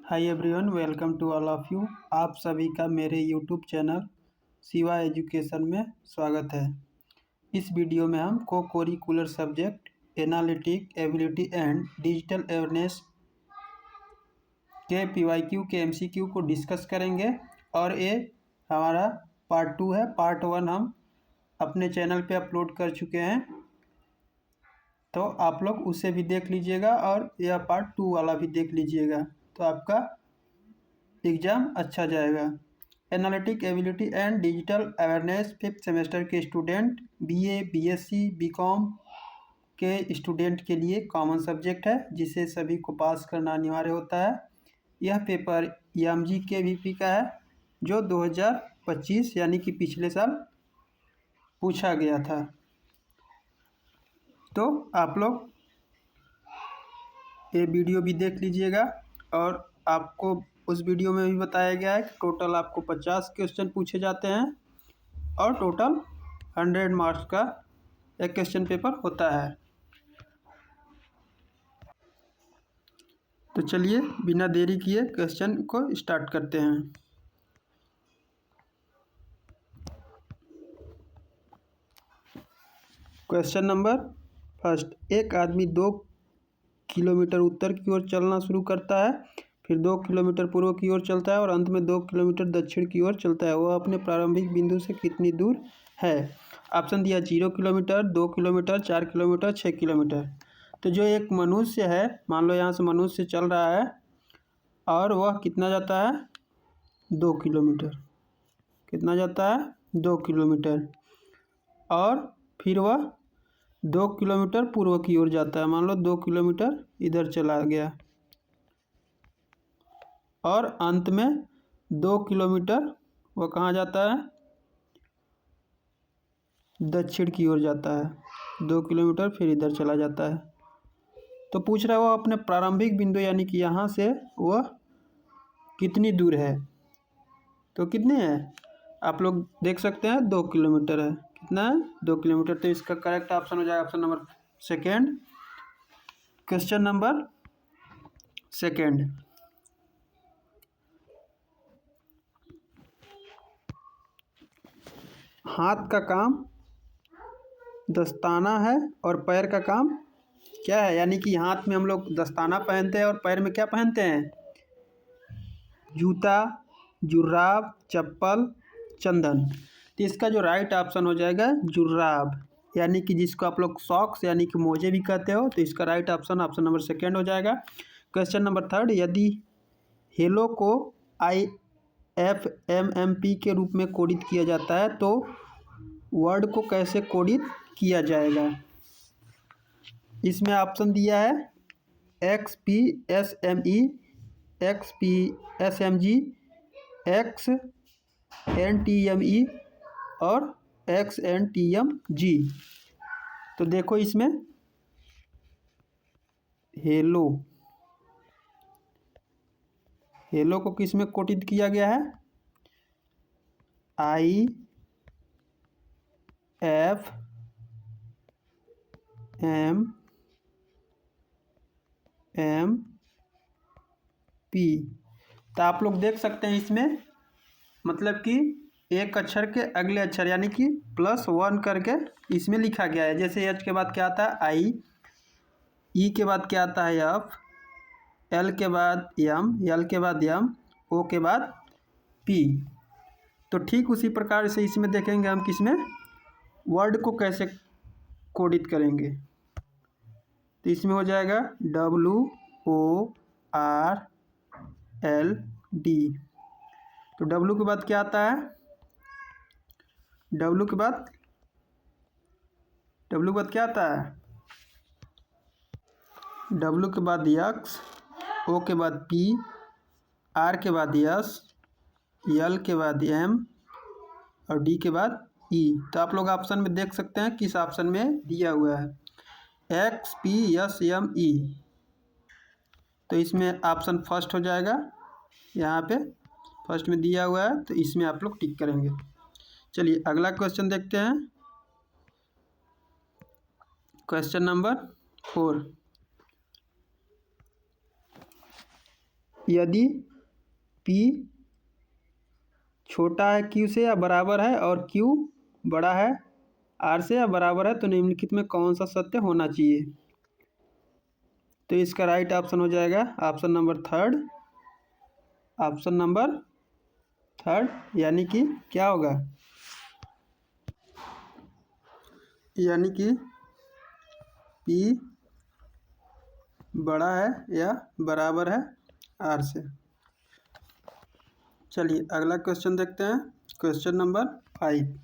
Hi everyone, welcome to all of you. आप सभी का मेरे यूट्यूब चैनल शिवा एजुकेशन में स्वागत है। इस वीडियो में हम को curricular subject analytic ability and digital awareness के PYQ के MCQ को डिस्कस करेंगे और ये हमारा पार्ट 2 है। पार्ट 1 हम अपने चैनल पे अपलोड कर चुके हैं, तो आप लोग उसे भी देख लीजिएगा और यह पार्ट 2 वाला भी देख लीजिएगा, तो आपका एग्ज़ाम अच्छा जाएगा। Analytic ability and digital awareness 5th semester के स्टूडेंट, BA, BSc, BCom के स्टूडेंट के लिए कॉमन सब्जेक्ट है, जिसे सभी को पास करना अनिवार्य होता है। यह पेपर EAMG के VP का है, जो 2025 यानी कि पिछले साल पूछा गया था। तो आप लोग ये वीडियो भी देख लीजिएगा और आपको उस वीडियो में भी बताया गया है कि टोटल आपको 50 क्वेश्चन पूछे जाते हैं और टोटल 100 मार्क्स का एक क्वेश्चन पेपर होता है। तो चलिए बिना देरी किए क्वेश्चन को स्टार्ट करते हैं। क्वेश्चन नंबर फर्स्ट, एक आदमी 2 किलोमीटर उत्तर की ओर चलना शुरू करता है, फिर 2 किलोमीटर पूर्व की ओर चलता है और अंत में 2 किलोमीटर दक्षिण की ओर चलता है। वह अपने प्रारंभिक बिंदु से कितनी दूर है? ऑप्शन दिया 0 किलोमीटर, 2 किलोमीटर, 4 किलोमीटर, 6 किलोमीटर। तो जो एक मनुष्य है, मान लो यहाँ से मनुष्य चल रहा है और वह कितना जाता है? 2 किलोमीटर। कितना जाता है? 2 किलोमीटर। और फिर वह 2 किलोमीटर पूर्व की ओर जाता है। मान लो 2 किलोमीटर इधर चला गया और अंत में 2 किलोमीटर वह कहाँ जाता है? दक्षिण की ओर जाता है। 2 किलोमीटर फिर इधर चला जाता है। तो पूछ रहा है वो अपने प्रारंभिक बिंदु यानी कि यहाँ से वह कितनी दूर है। तो कितने हैं आप लोग देख सकते हैं? 2 किलोमीटर है। कितना है? 2 किलोमीटर। तो इसका करेक्ट ऑप्शन हो जाएगा option number second. Question number second, हाथ का काम दस्ताना है और पैर का काम क्या है? यानी कि हाथ में हम लोग दस्ताना पहनते हैं और पैर में क्या पहनते हैं? जूता, जुर्राब, चप्पल, चंदन। तो इसका जो राइट ऑप्शन हो जाएगा जुर्राब, यानी कि जिसको आप लोग सॉक्स यानी कि मोजे भी कहते हो। तो इसका right option option number second हो जाएगा। क्वेश्चन नंबर थर्ड, यदि हेलो को IFMMP के रूप में कोडित किया जाता है तो वर्ड को कैसे कोडित किया जाएगा? इसमें ऑप्शन दिया है XPSME, XPSMG, XNTME और XNTMG। तो देखो इसमें हेलो को किस में कोडित किया गया है? IFMMP। तो आप लोग देख सकते हैं इसमें मतलब कि एक अक्षर के अगले अक्षर यानी कि +1 करके इसमें लिखा गया है। जैसे H के बाद क्या आता है? I, E के बाद क्या आता है? F, L के बाद M, L के बाद M, O के बाद P। तो ठीक उसी प्रकार से इसमें देखेंगे हम किसमें वर्ड को कैसे कोडित करेंगे। तो इसमें हो जाएगा WORLD। तो W के बाद क्या आता है? W के बाद क्या आता है? W के बाद X, O के बाद P, R के बाद S, L के बाद M और D के बाद E। तो आप लोग ऑप्शन में देख सकते हैं किस ऑप्शन में दिया हुआ है XPSME। तो इसमें ऑप्शन फर्स्ट हो जाएगा। यहाँ पे फर्स्ट में दिया हुआ है तो इसमें आप लोग टिक करेंगे। चलिए अगला क्वेश्चन देखते हैं। क्वेश्चन नंबर 4, यदि P छोटा है Q से या बराबर है और Q बड़ा है R से या बराबर है तो निम्नलिखित में कौन सा सत्य होना चाहिए। तो इसका राइट ऑप्शन हो जाएगा ऑप्शन नंबर थर्ड, यानी कि क्या होगा, यानी कि P बड़ा है या बराबर है R से। चलिए अगला क्वेश्चन देखते हैं, क्वेश्चन नंबर 5।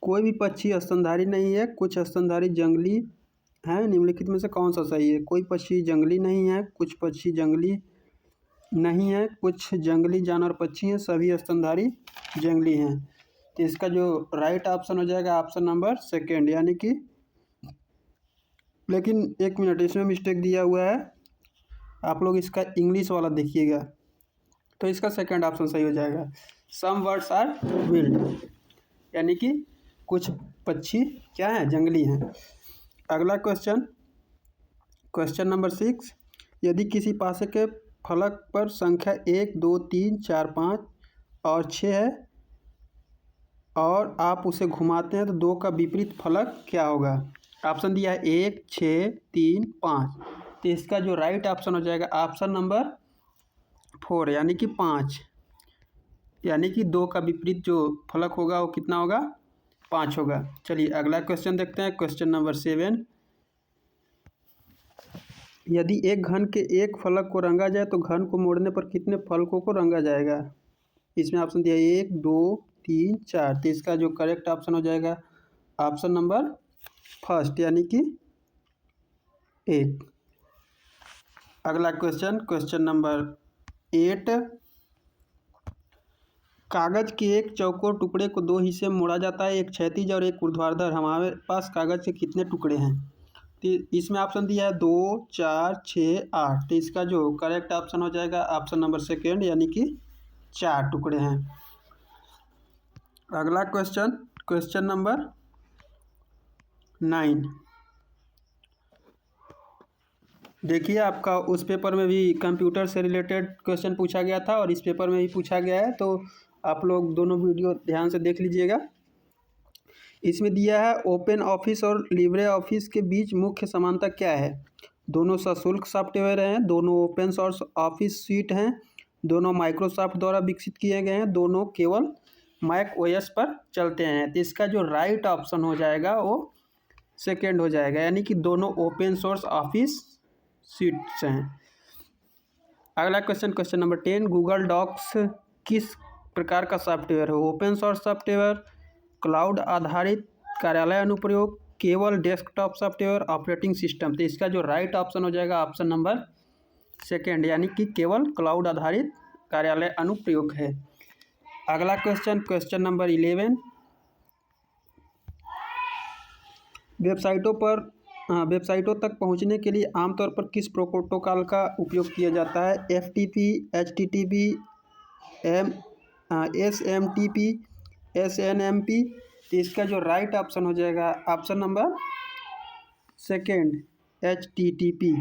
कोई भी पक्षी स्तनधारी नहीं है, कुछ स्तनधारी जंगली हैं, निम्नलिखित में से कौन सा सही है। कोई पक्षी जंगली नहीं है, कुछ पक्षी जंगली नहीं है, कुछ जंगली जानवर पक्षी हैं, सभी स्तनधारी जंगली हैं। तो इसका जो राइट ऑप्शन हो जाएगा ऑप्शन नंबर सेकेंड, यानी कि, लेकिन एक मिनट, इसमें मिस्टेक दिया हुआ है, आप लोग इसका इंग्लिश वाला देखिएगा। तो इसका सेकंड ऑप्शन सही हो जाएगा, सम बर्ड्स आर विल्ड, यानी कि कुछ पक्षी क्या हैं, जंगली हैं। अगला क्वेश्चन, क्वेश्चन नंबर 6। यदि किसी पासे के फलक पर संख्या 1, 2, 3, 4, 5 और 6 है और आप उसे घुमाते हैं तो 2 का विपरीत फलक क्या होगा। ऑप्शन दिया है 1, 6, 3, 5। तो इसका जो राइट ऑप्शन हो जाएगा ऑप्शन नंबर 4, यानी कि 5, यानी कि 2 का विपरीत जो फलक होगा वो कितना होगा, 5 होगा। चलिए अगला क्वेश्चन देखते हैं, क्वेश्चन नंबर 7। यदि एक घन के एक फलक को रंगा जाए तो घन को मोड़ने पर कितने फलकों को रंगा जाएगा। इसमें ऑप्शन दिया 1, 2, 3, 4। तो इसका जो करेक्ट ऑप्शन हो जाएगा ऑप्शन नंबर फर्स्ट, यानी कि 1। अगला क्वेश्चन, क्वेश्चन नंबर 8। कागज के एक चौकोर टुकड़े को 2 हिस्से में मोड़ा जाता है, एक क्षैतिज और एक ऊर्ध्वाधर। हमारे पास कागज के कितने टुकड़े हैं। तो इसमें ऑप्शन दिया है 2, 4, 6, 8। तो इसका जो करेक्ट ऑप्शन हो जाएगा ऑप्शन नंबर सेकेंड, यानी कि 4 टुकड़े हैं। अगला क्वेश्चन, क्वेश्चन नंबर 9। देखिए आपका उस पेपर में भी कंप्यूटर से रिलेटेड क्वेश्चन पूछा गया था और इस पेपर में भी पूछा गया है, तो आप लोग दोनों वीडियो ध्यान से देख लीजिएगा। इसमें दिया है ओपन ऑफिस और लिब्रे ऑफिस के बीच मुख्य समानता क्या है। दोनों सशुल्क सॉफ्टवेयर हैं, दोनों ओपन सोर्स ऑफिस सूट हैं, दोनों माइक्रोसॉफ्ट द्वारा विकसित किए गए हैं, दोनों केवल मैक ओएस पर चलते हैं। तो इसका जो राइट ऑप्शन हो जाएगा वो सेकेंड हो जाएगा, यानी कि दोनों ओपन सोर्स ऑफिस सूट्स हैं। अगला question, question number 10। Google Docs किस प्रकार का सॉफ्टवेयर है। ओपन सोर्स सॉफ्टवेयर, क्लाउड आधारित कार्यालय अनुप्रयोग, केवल डेस्कटॉप सॉफ्टवेयर, ऑपरेटिंग सिस्टम। तो इसका जो राइट ऑप्शन हो जाएगा ऑप्शन नंबर सेकेंड, यानी कि केवल क्लाउड आधारित कार्यालय अनुप्रयोग है। अगला क्वेश्चन, क्वेश्चन नंबर 11। वेबसाइटों तक पहुंचने के लिए आमतौर पर किस प्रोटोकॉल का उपयोग किया जाता है। FTP, HTTP, SMTP, SNMP। तो इसका जो राइट ऑप्शन हो जाएगा ऑप्शन नंबर सेकेंड, HTTP।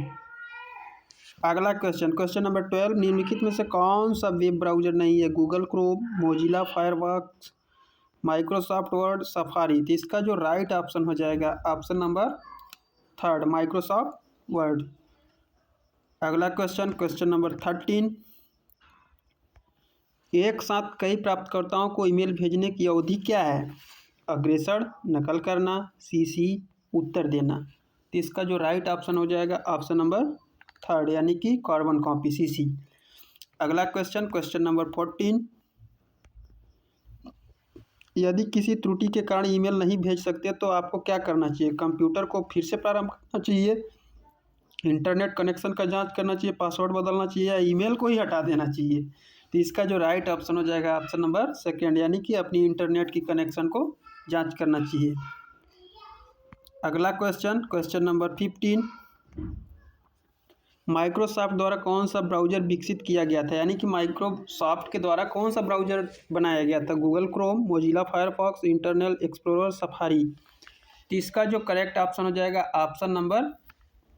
अगला क्वेश्चन, क्वेश्चन नंबर 12। निम्नलिखित में से कौन सा वेब ब्राउज़र नहीं है। Google Chrome, Mozilla Firefox, Microsoft word, safari. तो इसका जो राइट ऑप्शन हो जाएगा option number third, Microsoft word. अगला क्वेश्चन, क्वेश्चन नंबर 13। एक साथ कई प्राप्तकर्ताओं को ईमेल भेजने की अवधि क्या है। अग्रेषण, नकल करना, CC, उत्तर देना। तो इसका जो राइट ऑप्शन हो जाएगा ऑप्शन नंबर थर्ड, यानी कि कार्बन कॉपी, CC। अगला क्वेश्चन, क्वेश्चन नंबर 14। यदि किसी त्रुटि के कारण ईमेल नहीं भेज सकते तो आपको क्या करना चाहिए। कंप्यूटर को फिर से प्रारंभ करना चाहिए, इंटरनेट कनेक्शन का जांच करना चाहिए, पासवर्ड बदलना चाहिए या ईमेल को ही हटा देना चाहिए। तो इसका जो राइट ऑप्शन हो जाएगा ऑप्शन नंबर सेकेंड, यानी कि अपनी इंटरनेट की कनेक्शन को जांच करना चाहिए। अगला क्वेश्चन, क्वेश्चन नंबर 15। माइक्रोसॉफ्ट द्वारा कौन सा ब्राउज़र विकसित किया गया था, यानी कि माइक्रोसॉफ्ट के द्वारा कौन सा ब्राउज़र बनाया गया था। Google Chrome, Mozilla Firefox, internet explorer, safari. तो इसका जो करेक्ट ऑप्शन हो जाएगा ऑप्शन नंबर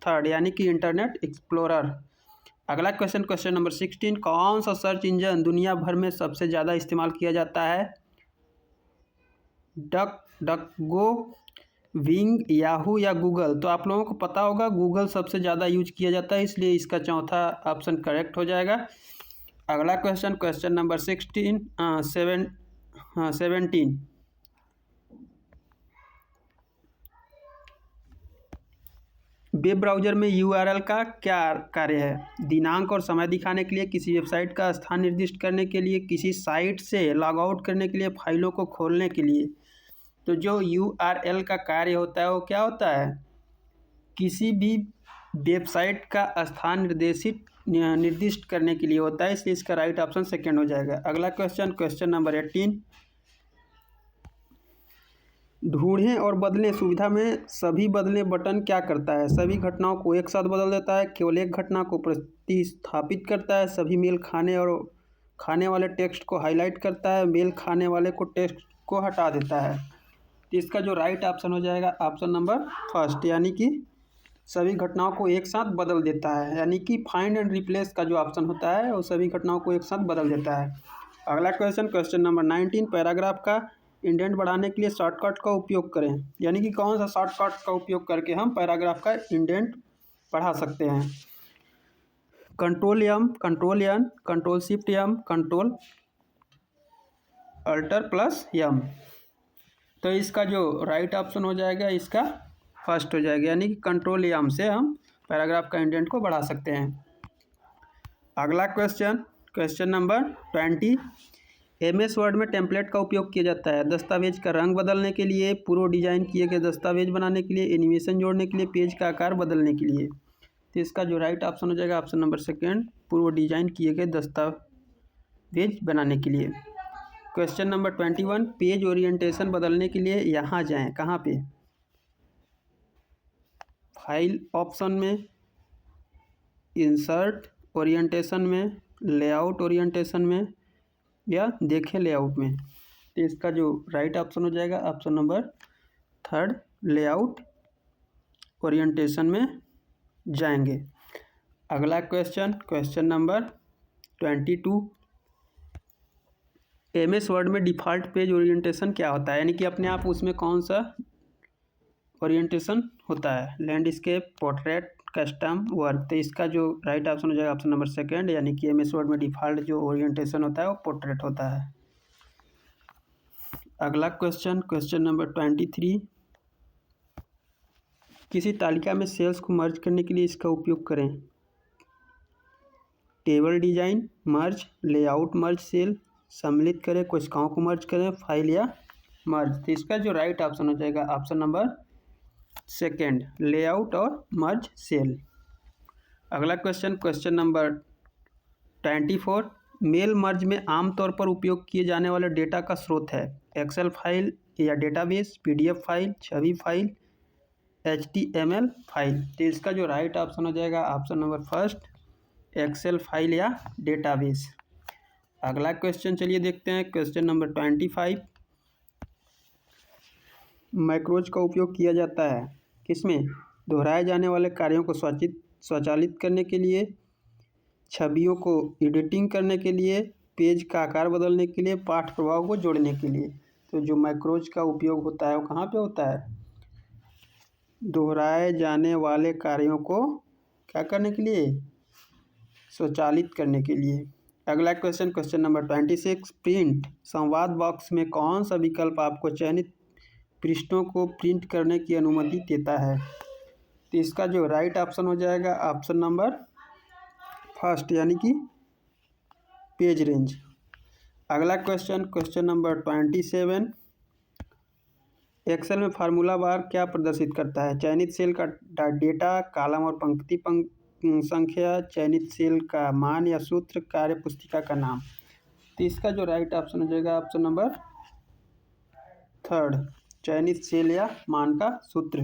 थर्ड, यानी कि इंटरनेट एक्सप्लोरर। अगला क्वेश्चन, क्वेश्चन नंबर 16, कौन सा सर्च इंजन दुनिया भर में सबसे ज़्यादा इस्तेमाल किया जाता है? डक डक गो, विंग, याहू या गूगल? तो आप लोगों को पता होगा गूगल सबसे ज़्यादा यूज किया जाता है, इसलिए इसका चौथा ऑप्शन करेक्ट हो जाएगा। अगला question, question number 17, web browser में URL का क्या कार्य है? दिनांक और समय दिखाने के लिए, किसी वेबसाइट का स्थान निर्दिष्ट करने के लिए, किसी साइट से लॉग आउट करने के लिए, फाइलों को खोलने के लिए। तो जो URL का कार्य होता है वो क्या होता है? किसी भी वेबसाइट का स्थान निर्दिष्ट करने के लिए होता है, इसलिए इसका राइट ऑप्शन सेकेंड हो जाएगा। अगला क्वेश्चन, क्वेश्चन नंबर 18, ढूंढें और बदलें सुविधा में सभी बदलें बटन क्या करता है? सभी घटनाओं को एक साथ बदल देता है, केवल एक घटना को प्रतिस्थापित करता है, सभी मेल खाने वाले टेक्स्ट को हाईलाइट करता है, मेल खाने वाले को टेक्स्ट को हटा देता है। तो इसका जो राइट ऑप्शन हो जाएगा ऑप्शन नंबर फर्स्ट, यानी कि सभी घटनाओं को एक साथ बदल देता है, यानी कि फाइंड एंड रिप्लेस का जो ऑप्शन होता है वो सभी घटनाओं को एक साथ बदल देता है। अगला क्वेश्चन, क्वेश्चन नंबर 19, पैराग्राफ का इंडेंट बढ़ाने के लिए शॉर्टकट का उपयोग करें, यानी कि कौन सा शॉर्टकट का उपयोग करके हम पैराग्राफ का इंडेंट बढ़ा सकते हैं? कंट्रोल-M, कंट्रोल-N, कंट्रोल-Shift-M, कंट्रोल Alt+M। तो इसका जो राइट ऑप्शन हो जाएगा इसका फर्स्ट हो जाएगा, यानी कि कंट्रोल-M से हम पैराग्राफ का इंडेंट को बढ़ा सकते हैं। अगला question, question number 20, MS word में टेम्पलेट का उपयोग किया जाता है दस्तावेज का रंग बदलने के लिए, पूर्व डिजाइन किए गए दस्तावेज बनाने के लिए, एनिमेशन जोड़ने के लिए, पेज का आकार बदलने के लिए। तो इसका जो राइट ऑप्शन हो जाएगा ऑप्शन नंबर सेकेंड, पूर्व डिजाइन किए गए दस्तावेज बनाने के लिए। क्वेश्चन नंबर 21, पेज ओरिएंटेशन बदलने के लिए यहाँ जाएं, कहाँ पे? फाइल ऑप्शन में, इंसर्ट ओरिएंटेशन में, लेआउट ओरिएंटेशन में, या देखें लेआउट में। तो इसका जो राइट ऑप्शन हो जाएगा option number third, layout orientation में जाएंगे। अगला question, question number 22, MS word में डिफ़ॉल्ट पेज ओरिएंटेशन क्या होता है, यानी कि अपने आप उसमें कौन सा ओरिएंटेशन होता है? Landscape, portrait, custom, work. तो इसका जो राइट ऑप्शन हो जाएगा ऑप्शन नंबर सेकेंड, यानी कि MS वर्ड में डिफ़ॉल्ट जो ओरिएंटेशन होता है वो पोर्ट्रेट होता है। अगला क्वेश्चन, क्वेश्चन नंबर 23, किसी तालिका में सेल्स को मर्ज करने के लिए इसका उपयोग करें। टेबल डिजाइन, मर्ज, लेआउट मर्ज सेल, सम्मिलित करें, कोशिकाओं को मर्ज करें, फाइल या मर्ज। तो इसका जो राइट ऑप्शन हो जाएगा ऑप्शन नंबर सेकेंड, लेआउट और मर्ज सेल। अगला question, question number 24, mail merge में आमतौर पर उपयोग किए जाने वाले डेटा का स्रोत है एक्सेल फाइल या डेटाबेस, PDF फाइल, छवि फाइल, HTML फाइल। तो इसका जो राइट ऑप्शन हो जाएगा option number first, Excel file या डेटाबेस। अगला क्वेश्चन चलिए देखते हैं, क्वेश्चन नंबर 25, मैक्रोज का उपयोग किया जाता है किसमें? दोहराए जाने वाले कार्यों को स्वचालित करने के लिए, छवियों को एडिटिंग करने के लिए, पेज का आकार बदलने के लिए, पाठ प्रभाव को जोड़ने के लिए। तो जो मैक्रोज का उपयोग होता है वो कहाँ पे होता है? दोहराए जाने वाले कार्यों को क्या करने के लिए? स्वचालित करने के लिए। अगला क्वेश्चन, क्वेश्चन नंबर 26, प्रिंट संवाद बॉक्स में कौन सा विकल्प आपको चयनित पृष्ठों को प्रिंट करने की अनुमति देता है? तो इसका जो राइट ऑप्शन हो जाएगा ऑप्शन नंबर फर्स्ट, यानी कि पेज रेंज। अगला क्वेश्चन, क्वेश्चन नंबर 27, एक्सेल में फार्मूला बार क्या प्रदर्शित करता है? चयनित सेल का डेटा, कॉलम और पंक्ति संख्या, चयनित सेल का मान या सूत्र, कार्य पुस्तिका का नाम। तो इसका जो राइट ऑप्शन हो जाएगा ऑप्शन नंबर थर्ड, चयनित सेल या मान का सूत्र।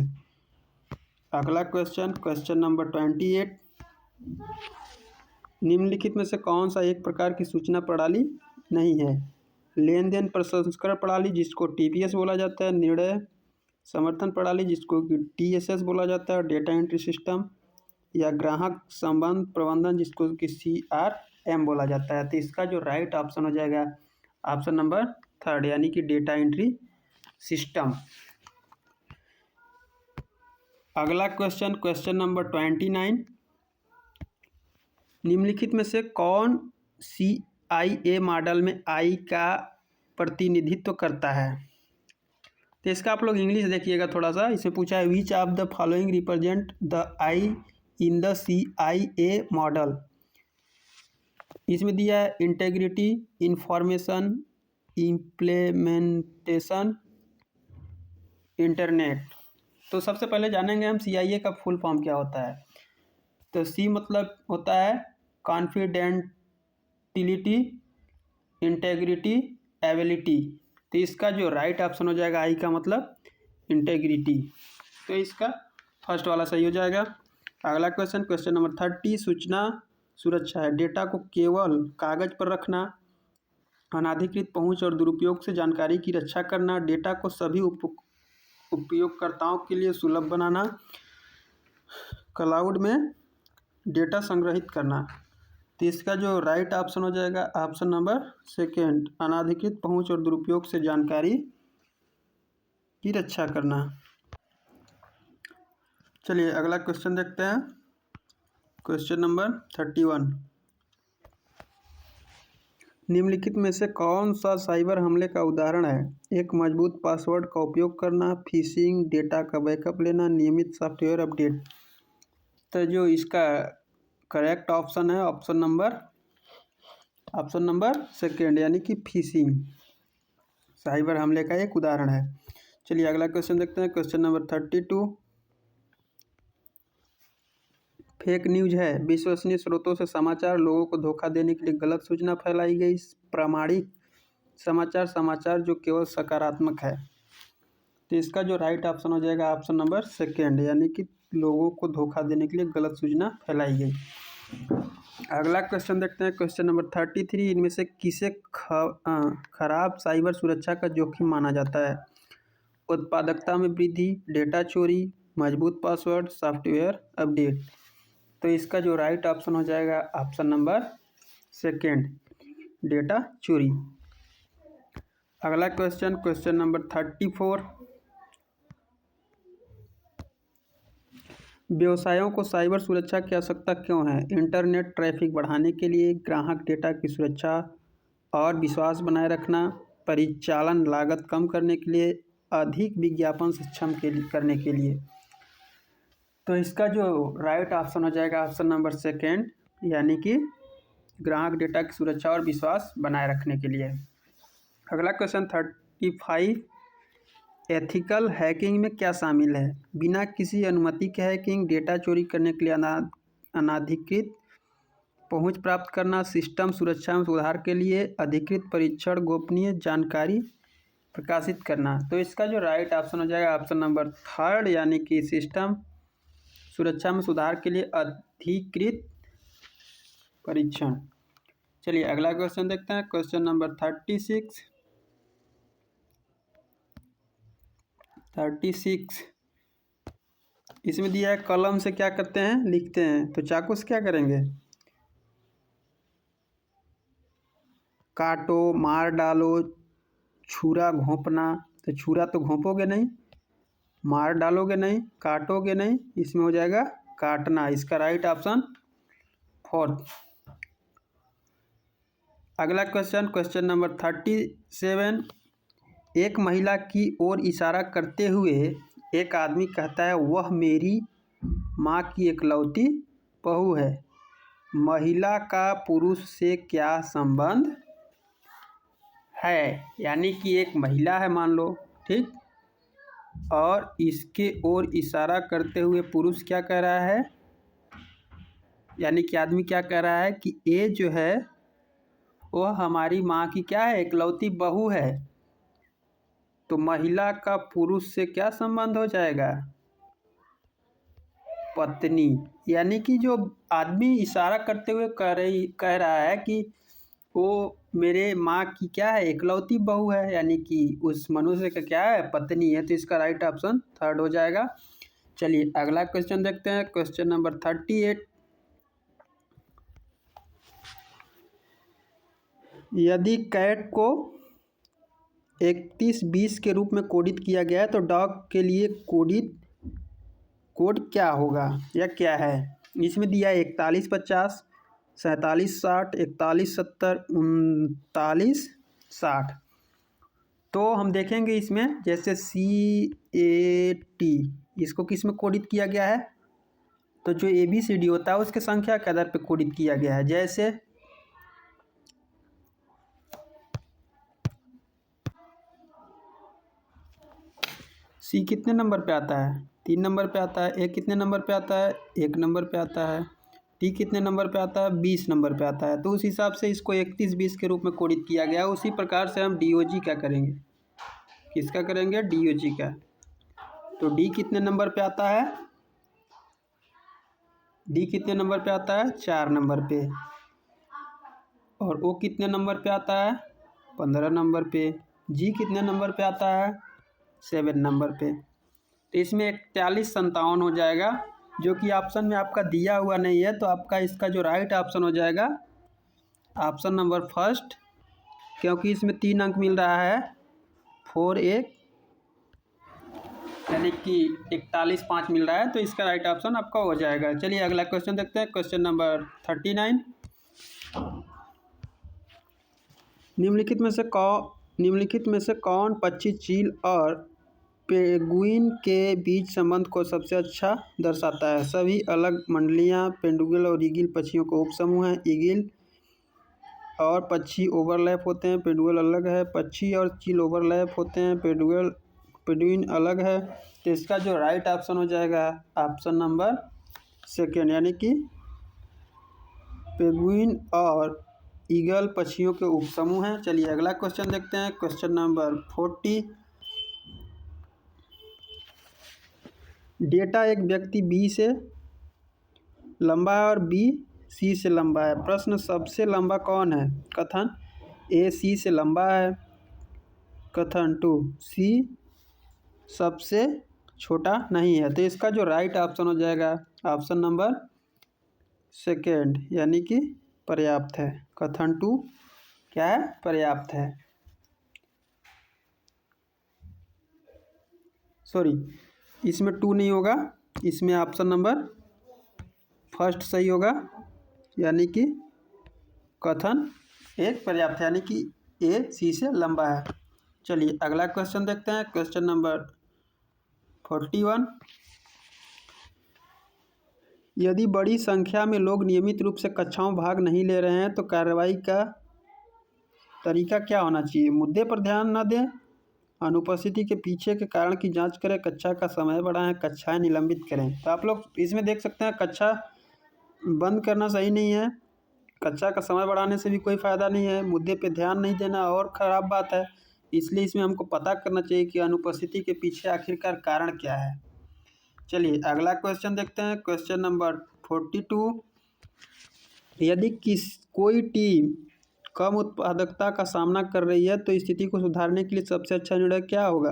अगला क्वेश्चन, क्वेश्चन नंबर 28, निम्नलिखित में से कौन सा एक प्रकार की सूचना प्रणाली नहीं है? लेन देन प्रसंस्करण प्रणाली जिसको TPS बोला जाता है, निर्णय समर्थन प्रणाली जिसको कि DSS बोला जाता है, डेटा एंट्री सिस्टम, या ग्राहक संबंध प्रबंधन जिसको कि CRM बोला जाता है। तो इसका जो राइट ऑप्शन हो जाएगा ऑप्शन नंबर 3 यानी कि डेटा एंट्री सिस्टम। अगला क्वेश्चन नंबर 29, निम्नलिखित में से कौन CIA मॉडल में आई का प्रतिनिधित्व करता है? तो इसका आप लोग इंग्लिश देखिएगा थोड़ा सा। इसमें पूछा है which of the following represent the I in the CIA model. इसमें दिया है इंटेग्रिटी, इंफॉर्मेशन, इम्प्लीमेंटेशन, इंटरनेट। तो सबसे पहले जानेंगे हम CIA का फुल फॉर्म क्या होता है। तो C मतलब होता है कॉन्फिडेंटिलिटी, इंटेग्रिटी, एबिलिटी। तो इसका जो राइट ऑप्शन हो जाएगा आई का मतलब इंटेग्रिटी। तो इसका फर्स्ट वाला सही हो जाएगा। अगला क्वेश्चन नंबर 30, सूचना सुरक्षा है। डेटा को केवल कागज पर रखना, अनाधिकृत पहुंच और दुरुपयोग से जानकारी की रक्षा करना, डेटा को सभी उपयोगकर्ताओं के लिए सुलभ बनाना, क्लाउड में डेटा संग्रहित करना। तो इसका जो राइट ऑप्शन हो जाएगा ऑप्शन नंबर 2, अनाधिकृत पहुंच और दुरुपयोग से जानकारी की रक्षा करना। चलिए अगला क्वेश्चन देखते हैं। क्वेश्चन नंबर 31, निम्नलिखित में से कौन सा साइबर हमले का उदाहरण है? एक मजबूत पासवर्ड का उपयोग करना, फिशिंग, डेटा का बैकअप लेना, नियमित सॉफ्टवेयर अपडेट। तो जो इसका करेक्ट ऑप्शन है ऑप्शन नंबर 2 यानी कि फिशिंग साइबर हमले का एक उदाहरण है। चलिए अगला क्वेश्चन देखते हैं। क्वेश्चन नंबर 32, फेक न्यूज है। विश्वसनीय स्रोतों से समाचार, लोगों को धोखा देने के लिए गलत सूचना फैलाई गई। प्रामाणिक समाचार जो केवल सकारात्मक है। तो इसका जो राइट ऑप्शन हो जाएगा ऑप्शन नंबर 2 यानी कि लोगों को धोखा देने के लिए गलत सूचना फैलाई गई। अगला क्वेश्चन देखते हैं। क्वेश्चन नंबर 33, इनमें से किसे खराब साइबर सुरक्षा का जोखिम माना जाता है? उत्पादकता में वृद्धि, डेटा चोरी, मजबूत पासवर्ड, सॉफ्टवेयर अपडेट। तो इसका जो राइट ऑप्शन हो जाएगा ऑप्शन नंबर 2, डेटा चोरी। अगला क्वेश्चन नंबर 34, व्यवसायों को साइबर सुरक्षा की आवश्यकता क्यों है? इंटरनेट ट्रैफिक बढ़ाने के लिए, ग्राहक डेटा की सुरक्षा और विश्वास बनाए रखना, परिचालन लागत कम करने के लिए, अधिक विज्ञापन सक्षम करने के लिए। तो इसका जो राइट ऑप्शन हो जाएगा ऑप्शन नंबर 2 यानी कि ग्राहक डेटा की सुरक्षा और विश्वास बनाए रखने के लिए। अगला क्वेश्चन 35, एथिकल हैकिंग में क्या शामिल है? बिना किसी अनुमति के हैकिंग, डेटा चोरी करने के लिए अनाधिकृत पहुंच प्राप्त करना, सिस्टम सुरक्षा में सुधार के लिए अधिकृत परीक्षण, गोपनीय जानकारी प्रकाशित करना। तो इसका जो राइट ऑप्शन हो जाएगा ऑप्शन नंबर 3 यानी कि सिस्टम सुरक्षा में सुधार के लिए अधिकृत परीक्षण। चलिए अगला क्वेश्चन देखते हैं। क्वेश्चन नंबर 36, इसमें दिया है कलम से क्या करते हैं? लिखते हैं। तो चाकू से क्या करेंगे? काटो, मार डालो, छुरा घोंपना। तो छुरा तो घोंपोगे नहीं, मार डालोगे नहीं, काटोगे नहीं, इसमें हो जाएगा काटना। इसका राइट ऑप्शन 4। अगला क्वेश्चन नंबर 37, एक महिला की ओर इशारा करते हुए एक आदमी कहता है वह मेरी माँ की इकलौती बहू है। महिला का पुरुष से क्या संबंध है? यानी कि एक महिला है मान लो, ठीक, और इसके ओर इशारा करते हुए पुरुष क्या कह रहा है, यानी कि आदमी क्या कह रहा है कि ये जो है वह हमारी माँ की क्या है? इकलौती बहू है। तो महिला का पुरुष से क्या संबंध हो जाएगा? पत्नी। यानी कि जो आदमी इशारा करते हुए कह रहा है कि वो मेरे माँ की क्या है, इकलौती बहू है, यानी कि उस मनुष्य का क्या है, पत्नी है। तो इसका राइट ऑप्शन थर्ड हो जाएगा। चलिए अगला क्वेश्चन देखते हैं, क्वेश्चन नंबर 38। यदि कैट को 3120 के रूप में कोडित किया गया है तो डॉग के लिए कोड क्या होगा या क्या है? इसमें दिया है 4150, 4760, 4170, 3960। तो हम देखेंगे इसमें जैसे CAT इसको किस में कोडित किया गया है, तो जो ABCD होता है उसके संख्या के आधार पर कोडित किया गया है। जैसे C कितने नंबर पे आता है, 3 नंबर पे आता है। A कितने नंबर पे आता है, 1 नंबर पे आता है। T कितने नंबर पे आता है, 20 नंबर पे आता है। तो उस हिसाब से इसको 3120 के रूप में कोडित किया गया है। उसी प्रकार से हम DOG क्या करेंगे, किसका करेंगे, DOG का। तो D कितने नंबर पे आता है, D कितने नंबर पे आता है, 4 नंबर पे। और O कितने नंबर पे आता है, 15 नंबर पे। G कितने नंबर पे आता है, 7 नंबर पे। तो इसमें 4157 हो जाएगा, जो कि ऑप्शन में आपका दिया हुआ नहीं है। तो आपका इसका जो राइट ऑप्शन हो जाएगा ऑप्शन नंबर फर्स्ट, क्योंकि इसमें 3 अंक मिल रहा है 41, यानी कि 41.5 मिल रहा है। तो इसका राइट ऑप्शन आपका हो जाएगा। चलिए अगला क्वेश्चन देखते हैं, क्वेश्चन नंबर 39। निम्नलिखित में से कौन पक्षी चील और पेंगुइन के बीच संबंध को सबसे अच्छा दर्शाता है? सभी अलग मंडलियां पेंडुगल और ईगिल पक्षियों को उपसमूह हैं। ईगिल और पक्षी ओवरलैप होते हैं, पेंडुगल अलग है। पक्षी और चील ओवरलैप होते हैं, पेंगुइन अलग है। तो इसका जो राइट ऑप्शन हो जाएगा ऑप्शन नंबर सेकेंड, यानी कि पेंगुइन और ईगल पक्षियों के उपसमूह हैं। चलिए अगला क्वेश्चन देखते हैं, क्वेश्चन नंबर 40। डेटा एक व्यक्ति B से लंबा है और B C से लंबा है। प्रश्न सबसे लंबा कौन है? कथन A C से लंबा है। कथन 2 C सबसे छोटा नहीं है। तो इसका जो राइट ऑप्शन हो जाएगा ऑप्शन नंबर सेकेंड, यानी कि पर्याप्त है। कथन 2 क्या है, पर्याप्त है। सॉरी, इसमें 2 नहीं होगा, इसमें ऑप्शन नंबर फर्स्ट सही होगा, यानी कि कथन एक पर्याप्त है, यानी कि A C से लंबा है। चलिए अगला क्वेश्चन देखते हैं, क्वेश्चन नंबर 41। यदि बड़ी संख्या में लोग नियमित रूप से कक्षाओं में भाग नहीं ले रहे हैं तो कार्रवाई का तरीका क्या होना चाहिए? मुद्दे पर ध्यान न दें, अनुपस्थिति के पीछे के कारण की जांच करें, कक्षा का समय बढ़ाएं, कक्षाएं निलंबित करें। तो आप लोग इसमें देख सकते हैं कक्षा बंद करना सही नहीं है, कक्षा का समय बढ़ाने से भी कोई फ़ायदा नहीं है, मुद्दे पे ध्यान नहीं देना और ख़राब बात है। इसलिए इसमें हमको पता करना चाहिए कि अनुपस्थिति के पीछे आखिरकार कारण क्या है। चलिए अगला क्वेश्चन देखते हैं, क्वेश्चन नंबर 42। यदि कोई टीम कम उत्पादकता का सामना कर रही है तो स्थिति को सुधारने के लिए सबसे अच्छा निर्णय क्या होगा?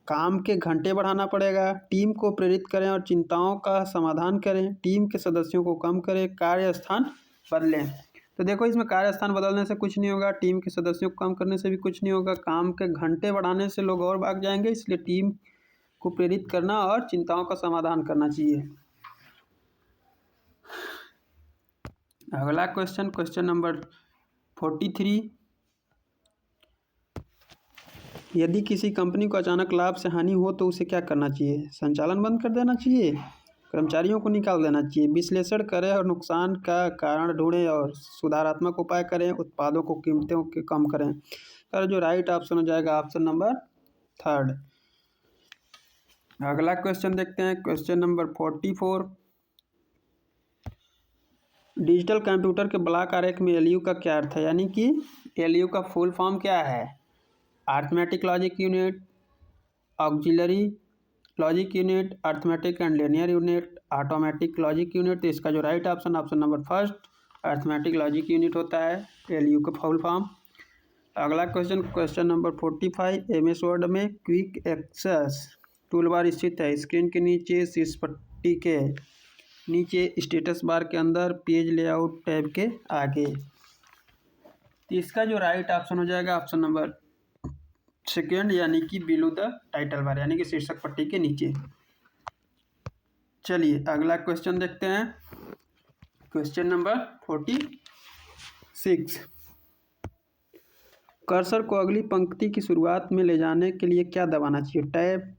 काम के घंटे बढ़ाना पड़ेगा, टीम को प्रेरित करें और चिंताओं का समाधान करें, टीम के सदस्यों को कम करें, कार्यस्थान बदलें। तो देखो इसमें कार्यस्थान बदलने से कुछ नहीं होगा, टीम के सदस्यों को कम करने से भी कुछ नहीं होगा, काम के घंटे बढ़ाने से लोग और भाग जाएंगे। इसलिए टीम को प्रेरित करना और चिंताओं का समाधान करना चाहिए। अगला क्वेश्चन, क्वेश्चन नंबर 43। यदि किसी कंपनी को अचानक लाभ से हानि हो तो उसे क्या करना चाहिए? संचालन बंद कर देना चाहिए, कर्मचारियों को निकाल देना चाहिए, विश्लेषण करें और नुकसान का कारण ढूंढें और सुधारात्मक उपाय करें, उत्पादों को कीमतों के कम करें। और जो राइट ऑप्शन हो जाएगा ऑप्शन नंबर थर्ड। अगला क्वेश्चन देखते हैं, क्वेश्चन नंबर 44। डिजिटल कंप्यूटर के ब्लॉक आरेख में LU का क्या अर्थ है? यानी कि LU का फुल फॉर्म क्या है? Arithmetic logic unit, auxiliary logic unit, arithmetic and linear unit, automatic logic unit. तो इसका जो right option option number first, arithmetic logic unit होता है, LU का फुल फॉर्म। अगला क्वेश्चन नंबर 45, MS वर्ड में क्विक एक्सेस टूल बार स्थित है स्क्रीन के नीचे शीर्ष पट्टी के नीचे स्टेटस बार के अंदर पेज लेआउट टैब के आगे। तो इसका जो राइट ऑप्शन हो जाएगा ऑप्शन नंबर सेकेंड, यानी कि बिलो द टाइटल बार, यानी कि शीर्षक पट्टी के नीचे। चलिए अगला क्वेश्चन देखते हैं। क्वेश्चन नंबर 46, कर्सर को अगली पंक्ति की शुरुआत में ले जाने के लिए क्या दबाना चाहिए? Tab,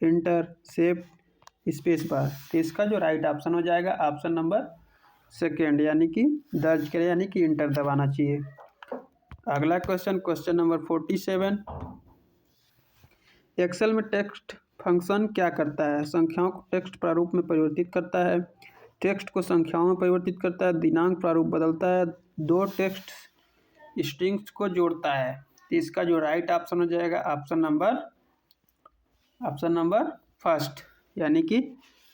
inter, shift, space bar. तो इसका जो राइट ऑप्शन हो जाएगा ऑप्शन नंबर सेकेंड, यानी कि दर्ज करें, यानी कि इंटर दबाना चाहिए। अगला क्वेश्चन नंबर 47, एक्सेल में टेक्स्ट फंक्शन क्या करता है? संख्याओं को टेक्स्ट प्रारूप में परिवर्तित करता है, टेक्स्ट को संख्याओं में परिवर्तित करता है, दिनांक प्रारूप बदलता है, दो टेक्स्ट स्ट्रिंग्स को जोड़ता है। तो इसका जो राइट ऑप्शन हो जाएगा ऑप्शन नंबर फर्स्ट, यानी कि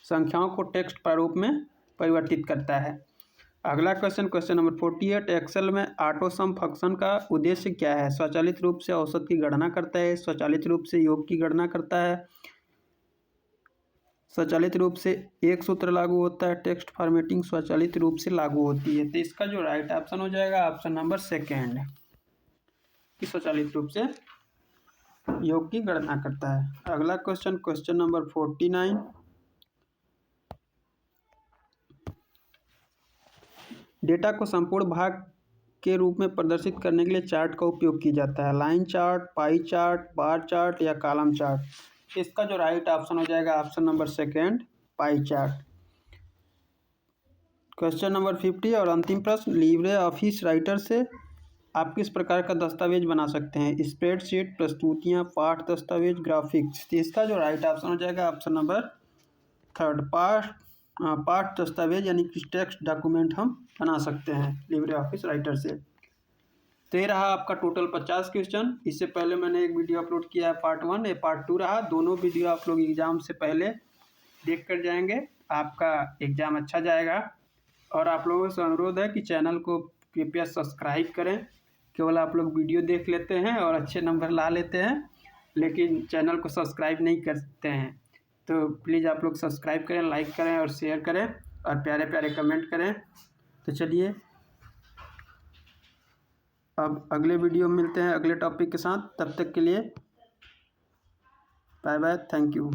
संख्याओं को टेक्स्ट प्रारूप में परिवर्तित करता है। अगला क्वेश्चन नंबर 48, एक्सेल में ऑटो सम फंक्शन का उद्देश्य क्या है? स्वचालित रूप से औसत की गणना करता है, स्वचालित रूप से योग की गणना करता है, स्वचालित रूप से एक सूत्र लागू होता है, टेक्स्ट फॉर्मेटिंग स्वचालित रूप से लागू होती है। तो इसका जो राइट ऑप्शन हो जाएगा ऑप्शन नंबर सेकेंड, कि स्वचालित रूप से योग की गणना करता है। अगला क्वेश्चन नंबर 49, डेटा को संपूर्ण भाग के रूप में प्रदर्शित करने के लिए चार्ट का उपयोग किया जाता है। Line chart, pie chart, bar chart या कॉलम चार्ट। इसका जो राइट ऑप्शन हो जाएगा option number second, pie chart. Question number 50 और अंतिम प्रश्न, लिब्रे ऑफिस राइटर से आप किस प्रकार का दस्तावेज बना सकते हैं? स्प्रेडशीट, प्रस्तुतियाँ, पाठ दस्तावेज, ग्राफिक्स। तो इसका जो राइट ऑप्शन हो जाएगा ऑप्शन नंबर थर्ड, पाठ दस्तावेज, यानी कि टेक्स्ट डॉक्यूमेंट हम बना सकते हैं लिब्रे ऑफिस राइटर से। तो ये रहा आपका टोटल 50 क्वेश्चन। इससे पहले मैंने एक वीडियो अपलोड किया है पार्ट 1, ये पार्ट 2 रहा। दोनों वीडियो आप लोग एग्ज़ाम से पहले देख कर जाएंगे, आपका एग्ज़ाम अच्छा जाएगा। और आप लोगों से अनुरोध है कि चैनल को कृपया सब्सक्राइब करें। केवल आप लोग वीडियो देख लेते हैं और अच्छे नंबर ला लेते हैं, लेकिन चैनल को सब्सक्राइब नहीं करते हैं। तो प्लीज़ आप लोग सब्सक्राइब करें, लाइक करें और शेयर करें और प्यारे प्यारे कमेंट करें। तो चलिए अब अगले वीडियो में मिलते हैं अगले टॉपिक के साथ। तब तक के लिए बाय बाय, थैंक यू।